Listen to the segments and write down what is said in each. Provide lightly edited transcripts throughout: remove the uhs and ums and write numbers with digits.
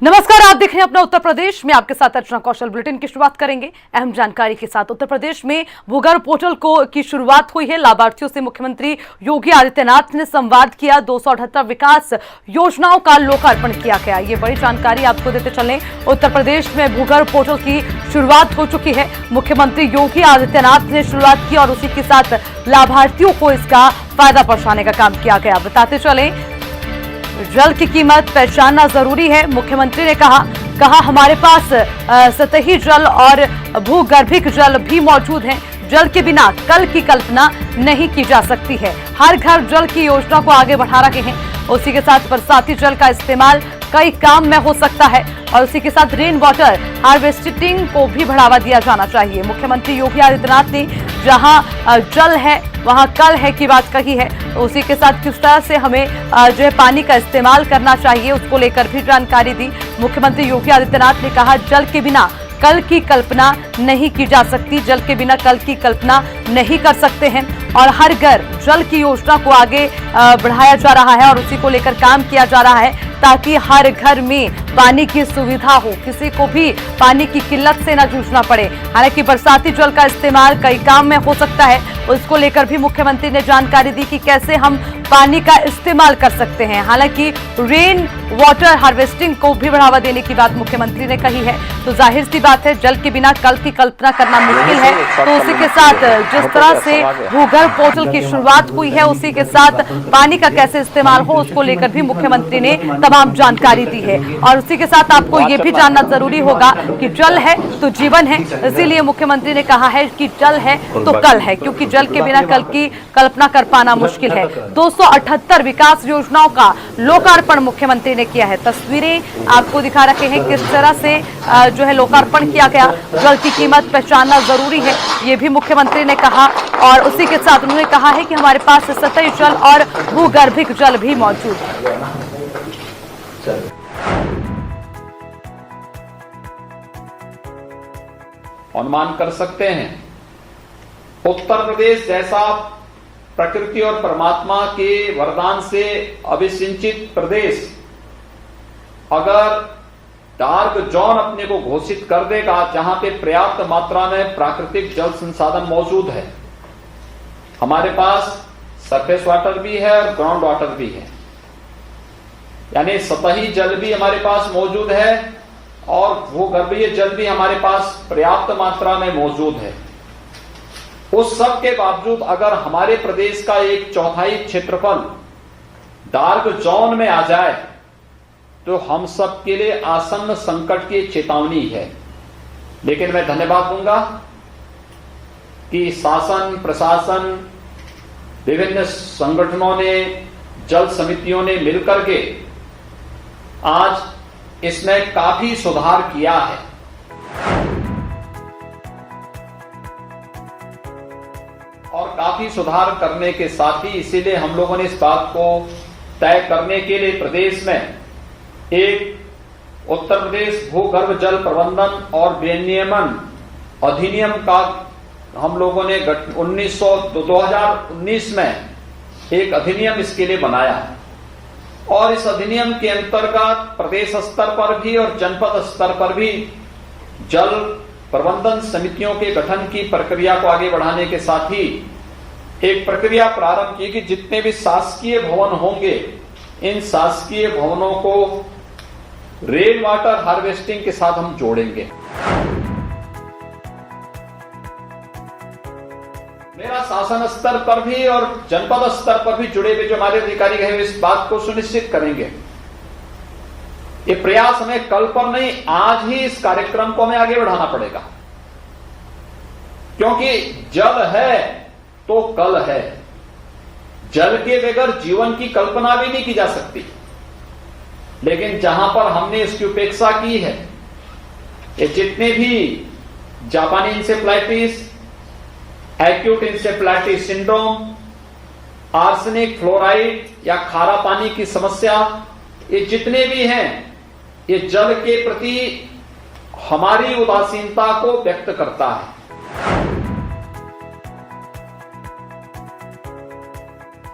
नमस्कार, आप देख रहे हैं अपना उत्तर प्रदेश में। आपके साथ अर्चना कौशल। बुलेटिन की शुरुआत करेंगे अहम जानकारी के साथ। उत्तर प्रदेश में भूगर्भ पोर्टल की शुरुआत हुई है। लाभार्थियों से मुख्यमंत्री योगी आदित्यनाथ ने संवाद किया। 278 विकास योजनाओं का लोकार्पण किया गया। ये बड़ी जानकारी आपको देते चलें। उत्तर प्रदेश में भूगर्भ पोर्टल की शुरुआत हो चुकी है। मुख्यमंत्री योगी आदित्यनाथ ने शुरुआत की और उसी के साथ लाभार्थियों को इसका फायदा पहुंचाने का काम किया गया। बताते चलें, जल की कीमत पहचानना जरूरी है। मुख्यमंत्री ने कहा हमारे पास सतही जल और भूगर्भिक जल भी मौजूद हैं। जल के बिना कल की कल्पना नहीं की जा सकती है। हर घर जल की योजना को आगे बढ़ा रहे हैं। उसी के साथ बरसाती जल का इस्तेमाल कई काम में हो सकता है और उसी के साथ रेन वाटर हार्वेस्टिंग को भी बढ़ावा दिया जाना चाहिए। मुख्यमंत्री योगी आदित्यनाथ ने जहां जल है वहां कल है की बात कही है। उसी के साथ किस तरह से हमें जो है पानी का इस्तेमाल करना चाहिए उसको लेकर भी जानकारी दी। मुख्यमंत्री योगी आदित्यनाथ ने कहा जल के बिना कल की कल्पना नहीं की जा सकती। जल के बिना कल की कल्पना नहीं कर सकते हैं और हर घर जल की योजना को आगे बढ़ाया जा रहा है और उसी को लेकर काम किया जा रहा है ताकि हर घर में पानी की सुविधा हो, किसी को भी पानी की किल्लत से न जूझना पड़े। हालांकि बरसाती जल का इस्तेमाल कई काम में हो सकता है, उसको लेकर भी मुख्यमंत्री ने जानकारी दी कि कैसे हम पानी का इस्तेमाल कर सकते हैं। हालांकि रेन वाटर हार्वेस्टिंग को भी बढ़ावा देने की बात मुख्यमंत्री ने कही है। तो जाहिर सी बात है जल के बिना कल की कल्पना करना मुश्किल है। तो उसी के साथ जिस तरह से भूगर्भ पोर्टल की शुरुआत हुई है उसी के साथ पानी का कैसे इस्तेमाल हो उसको लेकर भी मुख्यमंत्री ने तमाम जानकारी दी है। और उसी के साथ आपको ये भी जानना जरूरी होगा कि जल है तो जीवन है। इसीलिए मुख्यमंत्री ने कहा है कि जल है तो कल है, क्योंकि जल के बिना कल की कल्पना कर पाना मुश्किल है। 278 विकास योजनाओं का लोकार्पण मुख्यमंत्री ने किया है। तस्वीरें आपको दिखा रखे हैं किस तरह से जो है लोकार्पण किया गया। जल की कीमत पहचानना जरूरी है, ये भी मुख्यमंत्री ने कहा। और उसी के साथ उन्होंने कहा है कि हमारे पास सतही जल और भूगर्भिक जल भी मौजूद है। अनुमान कर सकते हैं उत्तर प्रदेश जैसा प्रकृति और परमात्मा के वरदान से अभिसिंचित प्रदेश अगर डार्क जोन अपने को घोषित कर देगा जहां पे पर्याप्त मात्रा में प्राकृतिक जल संसाधन मौजूद है। हमारे पास सरफेस वाटर भी है और ग्राउंड वाटर भी है, यानी सतही जल भी हमारे पास मौजूद है और भूगर्भीय जल भी हमारे पास पर्याप्त मात्रा में मौजूद है। उस सब के बावजूद अगर हमारे प्रदेश का 1/4 क्षेत्रफल डार्क जोन में आ जाए तो हम सब के लिए आसन्न संकट की चेतावनी है। लेकिन मैं धन्यवाद दूंगा कि शासन, प्रशासन, विभिन्न संगठनों ने, जल समितियों ने मिलकर के आज इसमें काफी सुधार किया है। और काफी सुधार करने के साथ ही इसीलिए हम लोगों ने इस बात को तय करने के लिए प्रदेश में एक उत्तर प्रदेश भूगर्भ जल प्रबंधन और विनियमन अधिनियम का हम लोगों ने 2019 में एक अधिनियम इसके लिए बनाया है। और इस अधिनियम के अंतर्गत प्रदेश स्तर पर भी और जनपद स्तर पर भी जल प्रबंधन समितियों के गठन की प्रक्रिया को आगे बढ़ाने के साथ ही एक प्रक्रिया प्रारंभ की कि जितने भी शासकीय भवन होंगे इन शासकीय भवनों को रेन वाटर हार्वेस्टिंग के साथ हम जोड़ेंगे। मेरा शासन स्तर पर भी और जनपद स्तर पर भी जुड़े हुए जो हमारे अधिकारी हैं इस बात को सुनिश्चित करेंगे। ये प्रयास हमें कल पर नहीं, आज ही इस कार्यक्रम को हमें आगे बढ़ाना पड़ेगा, क्योंकि जल है तो कल है। जल के बगैर जीवन की कल्पना भी नहीं की जा सकती। लेकिन जहां पर हमने इसकी उपेक्षा की है, ये जितने भी जापानी encephalitis, acute encephalitis syndrome, arsenic, fluoride या खारा पानी की समस्या, ये जितने भी हैं ये जल के प्रति हमारी उदासीनता को व्यक्त करता है।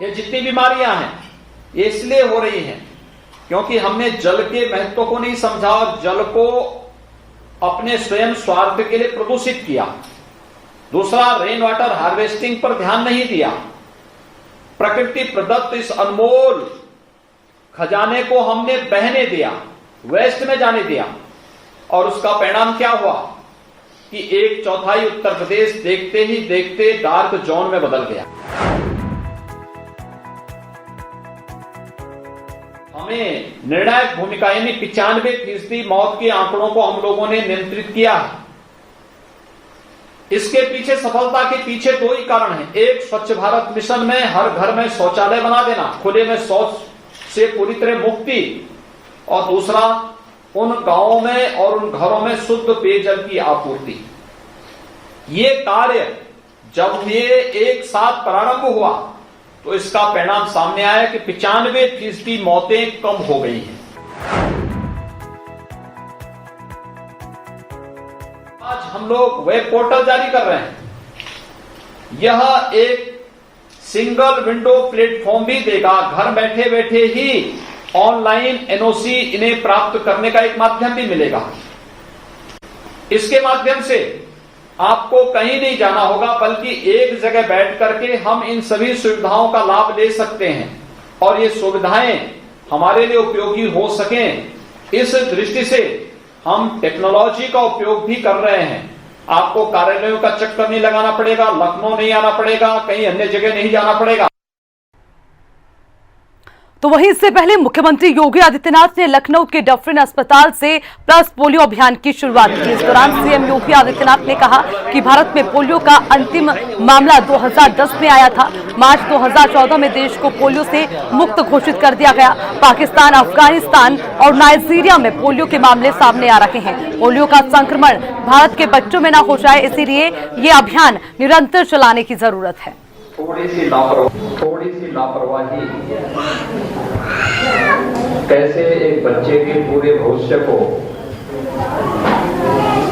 ये जितनी बीमारियां हैं ये इसलिए हो रही हैं क्योंकि हमने जल के महत्व को नहीं समझा और जल को अपने स्वयं स्वार्थ के लिए प्रदूषित किया। दूसरा, रेन वाटर हार्वेस्टिंग पर ध्यान नहीं दिया। प्रकृति प्रदत्त इस अनमोल खजाने को हमने बहने दिया, वेस्ट में जाने दिया, और उसका परिणाम क्या हुआ कि 1/4 उत्तर प्रदेश देखते ही देखते डार्क जोन में बदल गया। हमें निर्णायक भूमिका यानी 95% मौत के आंकड़ों को हम लोगों ने नियंत्रित किया है। इसके पीछे, सफलता के पीछे 2 ही कारण हैं। एक, स्वच्छ भारत मिशन में हर घर में शौचालय बना देना, खुले में शौच से पूरी तरह मुक्ति, और दूसरा, उन गांवों में और उन घरों में शुद्ध पेयजल की आपूर्ति। ये कार्य जब ये एक साथ प्रारंभ हुआ तो इसका परिणाम सामने आया कि 95% मौतें कम हो गई हैं। आज हम लोग वेब पोर्टल जारी कर रहे हैं। यह एक सिंगल विंडो प्लेटफॉर्म भी देगा। घर बैठे बैठे ही ऑनलाइन एनओसी इन्हें प्राप्त करने का एक माध्यम भी मिलेगा। इसके माध्यम से आपको कहीं नहीं जाना होगा, बल्कि एक जगह बैठ करके हम इन सभी सुविधाओं का लाभ ले सकते हैं और ये सुविधाएं हमारे लिए उपयोगी हो सकें, इस दृष्टि से हम टेक्नोलॉजी का उपयोग भी कर रहे हैं। आपको कार्यालयों का चक्कर नहीं लगाना पड़ेगा, लखनऊ नहीं आना पड़ेगा, कहीं अन्य जगह नहीं जाना पड़ेगा। तो वहीं इससे पहले मुख्यमंत्री योगी आदित्यनाथ ने लखनऊ के डफरिन अस्पताल से पल्स पोलियो अभियान की शुरुआत की। इस दौरान सीएम योगी आदित्यनाथ ने कहा कि भारत में पोलियो का अंतिम मामला 2010 में आया था। मार्च 2014 में देश को पोलियो से मुक्त घोषित कर दिया गया। पाकिस्तान, अफगानिस्तान और नाइजीरिया में पोलियो के मामले सामने आ रहे हैं। पोलियो का संक्रमण भारत के बच्चों में न हो जाए, इसीलिए ये अभियान निरंतर चलाने की जरूरत है। थोड़ी सी लापरवाही कैसे एक बच्चे के पूरे भविष्य को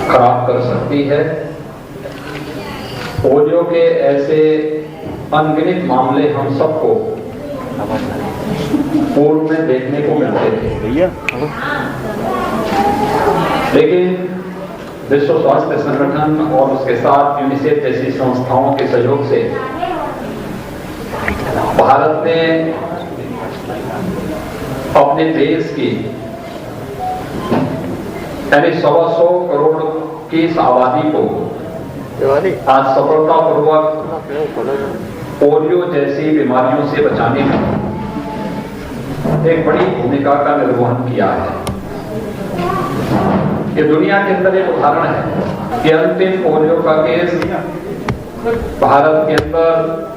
खराब कर सकती है। पोलियो के ऐसे अनगिनत मामले हम सबको पूर्व में देखने को मिलते थे, लेकिन विश्व स्वास्थ्य संगठन और उसके साथ यूनिसेफ जैसी संस्थाओं के सहयोग से भारत ने अपने देश की यानी 125 करोड़ की इस आबादी को आज सफलतापूर्वक पोलियो जैसी बीमारियों से बचाने में एक बड़ी भूमिका का निर्वहन किया है। ये दुनिया के अंदर एक उदाहरण है कि अंतिम पोलियो का केस भारत के अंदर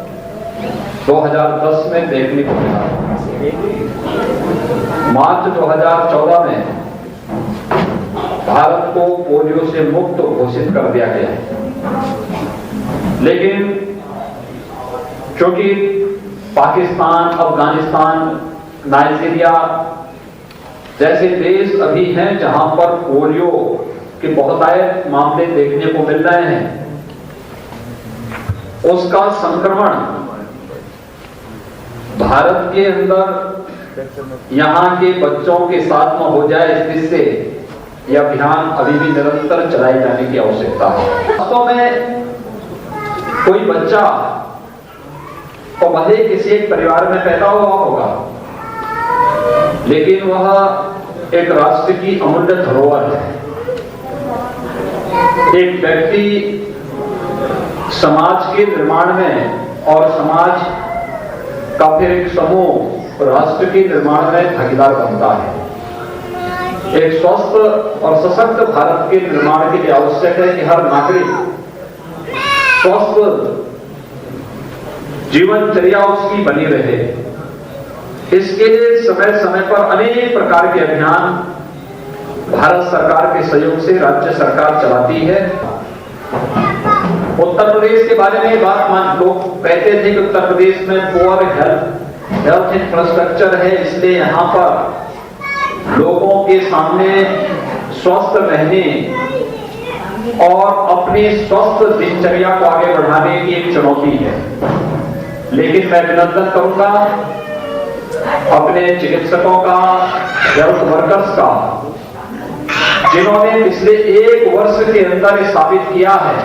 2010 में देखने को मिला। मार्च 2014 में भारत को पोलियो से मुक्त घोषित कर दिया गया, लेकिन चूंकि पाकिस्तान, अफगानिस्तान, नाइजीरिया जैसे देश अभी हैं जहां पर पोलियो के बहुतायत मामले देखने को मिल रहे हैं, उसका संक्रमण भारत के अंदर यहां के बच्चों के साथ न हो जाए, इसलिए से यह अभियान अभी भी निरंतर चलाए जाने की आवश्यकता है। वास्तव में कोई बच्चा तो भले किसी एक परिवार में पैदा हुआ होगा, लेकिन वह एक राष्ट्र की अमूल्य धरोहर है। एक व्यक्ति समाज के निर्माण में और समाज का फिर एक समूह राष्ट्र के निर्माण में भागीदार बनता है। एक स्वस्थ और सशक्त भारत के निर्माण के लिए आवश्यक है कि हर नागरिक स्वस्थ जीवनचर्या उसकी बनी रहे। इसके लिए समय समय पर अनेक प्रकार के अभियान भारत सरकार के सहयोग से राज्य सरकार चलाती है। उत्तर प्रदेश के बारे में बात लोग कहते थे कि उत्तर प्रदेश में पुअर हेल्थ इंफ्रास्ट्रक्चर है, इसलिए यहां पर लोगों के सामने स्वस्थ रहने और अपनी स्वस्थ दिनचर्या को आगे बढ़ाने की एक चुनौती है। लेकिन मैं अभिनंदन करूंगा अपने चिकित्सकों का, हेल्थ वर्कर्स का, जिन्होंने पिछले 1 वर्ष के अंदर साबित किया है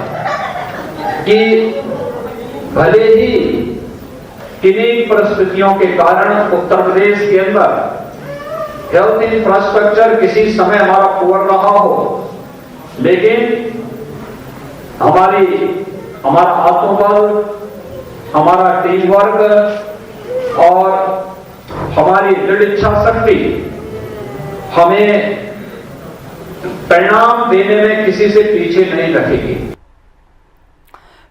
कि भले ही किन्हीं परिस्थितियों के कारण उत्तर प्रदेश के अंदर हेल्थ इंफ्रास्ट्रक्चर किसी समय हमारा पुअर रहा हो, लेकिन हमारा आत्मबल, हमारा टीम वर्क और हमारी दृढ़ इच्छा शक्ति हमें परिणाम देने में किसी से पीछे नहीं रखेगी।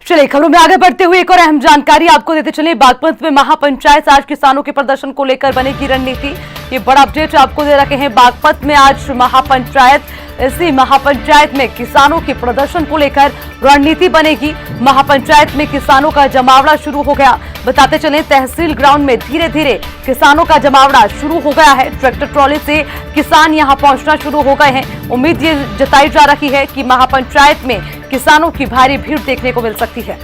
चलिए खबरों में आगे बढ़ते हुए एक और अहम जानकारी आपको देते चले। बागपत में महापंचायत, आज किसानों के प्रदर्शन को लेकर बनेगी रणनीति। ये बड़ा अपडेट आपको दे रखे हैं। बागपत में आज महापंचायत, इसी महापंचायत में किसानों के प्रदर्शन को लेकर रणनीति बनेगी। महापंचायत में किसानों का जमावड़ा शुरू हो गया। बताते चले तहसील ग्राउंड में धीरे धीरे किसानों का जमावड़ा शुरू हो गया है। ट्रैक्टर ट्रॉली से किसान यहां पहुंचना शुरू हो गए हैं। उम्मीद ये जताई जा रही है कि महापंचायत में किसानों की भारी भीड़ देखने को मिल सकती है।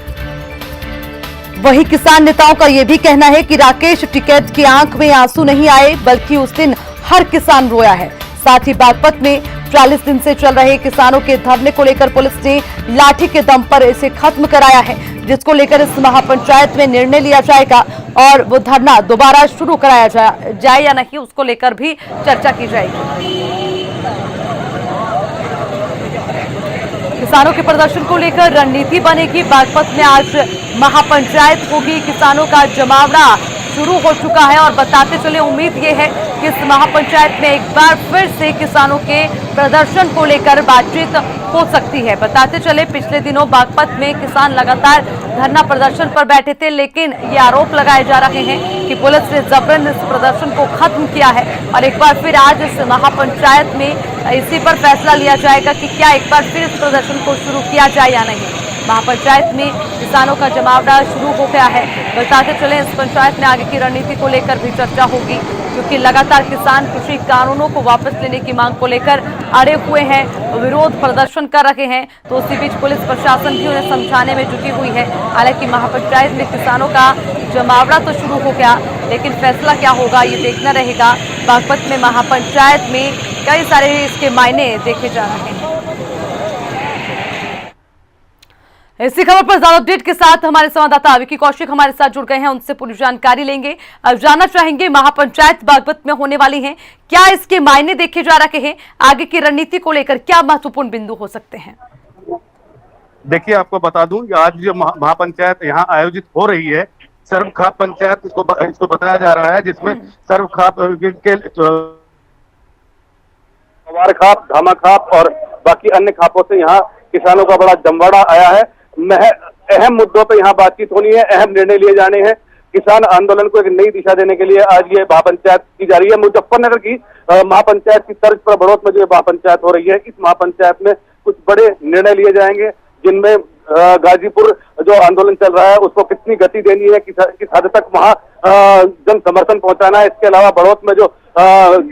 वही किसान नेताओं का यह भी कहना है कि राकेश टिकैत की आंख में आंसू नहीं आए, बल्कि उस दिन हर किसान रोया है। साथ ही बागपत में 40 दिन से चल रहे किसानों के धरने को लेकर पुलिस ने लाठी के दम पर इसे खत्म कराया है, जिसको लेकर इस महापंचायत में निर्णय लिया जाएगा और वो धरना दोबारा शुरू कराया जाए या नहीं, उसको लेकर भी चर्चा की जाएगी। किसानों के प्रदर्शन को लेकर रणनीति बनेगी। बागपत में आज महापंचायत होगी। किसानों का जमावड़ा शुरू हो चुका है और बताते चले उम्मीद ये है कि इस महापंचायत में एक बार फिर से किसानों के प्रदर्शन को लेकर बातचीत हो सकती है। बताते चले पिछले दिनों बागपत में किसान लगातार धरना प्रदर्शन पर बैठे थे, लेकिन ये आरोप लगाए जा रहे हैं कि पुलिस ने जबरन इस प्रदर्शन को खत्म किया है और एक बार फिर आज इस महापंचायत में इसी पर फैसला लिया जाएगा कि क्या एक बार फिर इस प्रदर्शन को शुरू किया जाए या नहीं। महापंचायत में किसानों का जमावड़ा शुरू हो गया है। बताते चले इस पंचायत में आगे की रणनीति को लेकर भी चर्चा होगी, क्योंकि लगातार किसान कृषि कानूनों को वापस लेने की मांग को लेकर अड़े हुए हैं, विरोध प्रदर्शन कर रहे हैं। तो उसी बीच पुलिस प्रशासन भी उन्हें समझाने में जुटी हुई है। हालांकि महापंचायत में किसानों का जमावड़ा तो शुरू हो गया, लेकिन फैसला क्या होगा ये देखना रहेगा। बागपत में महापंचायत में कई सारे इसके मायने देखे जा रहे हैं। इसी खबर पर ज्यादा अपडेट के साथ हमारे संवाददाता विकी कौशिक हमारे साथ जुड़ गए हैं, उनसे पूरी जानकारी लेंगे। अब जानना चाहेंगे महापंचायत बागपत में होने वाली है, क्या इसके मायने देखे जा रहे हैं, आगे की रणनीति को लेकर क्या महत्वपूर्ण बिंदु हो सकते हैं? देखिए, आपको बता दूं, आज जो महापंचायत यहाँ आयोजित हो रही है, सर्वखाप पंचायत इसको बताया जा रहा है, जिसमें सर्वखाप के सवार खाप, धामा खाप और बाकी अन्य खापों से यहाँ किसानों का बड़ा जमवाड़ा आया है। अहम मुद्दों पर यहाँ बातचीत होनी है, अहम निर्णय लिए जाने हैं। किसान आंदोलन को एक नई दिशा देने के लिए आज ये महापंचायत की जा रही है। मुजफ्फरनगर की महापंचायत की तर्ज पर बड़ौत में जो महापंचायत हो रही है, इस महापंचायत में कुछ बड़े निर्णय लिए जाएंगे, जिनमें गाजीपुर जो आंदोलन चल रहा है उसको कितनी गति देनी है, किस हद तक वहां जन समर्थन पहुंचाना है। इसके अलावा बड़ौत में जो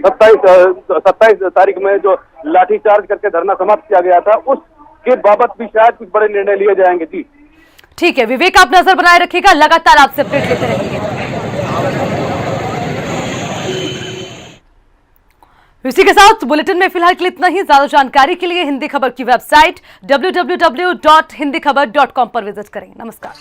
27 तारीख में जो लाठीचार्ज करके धरना समाप्त किया गया था, उसके बाबत भी शायद कुछ बड़े निर्णय लिए जाएंगे। जी ठीक है विवेक, आप नजर बनाए रखिएगा, लगातार आपसे अपडेट लेते रहेंगे। इसी के साथ बुलेटिन में फिलहाल के लिए इतना ही। ज्यादा जानकारी के लिए हिंदी खबर की वेबसाइट www.hindikhabar.com पर विजिट करें। नमस्कार।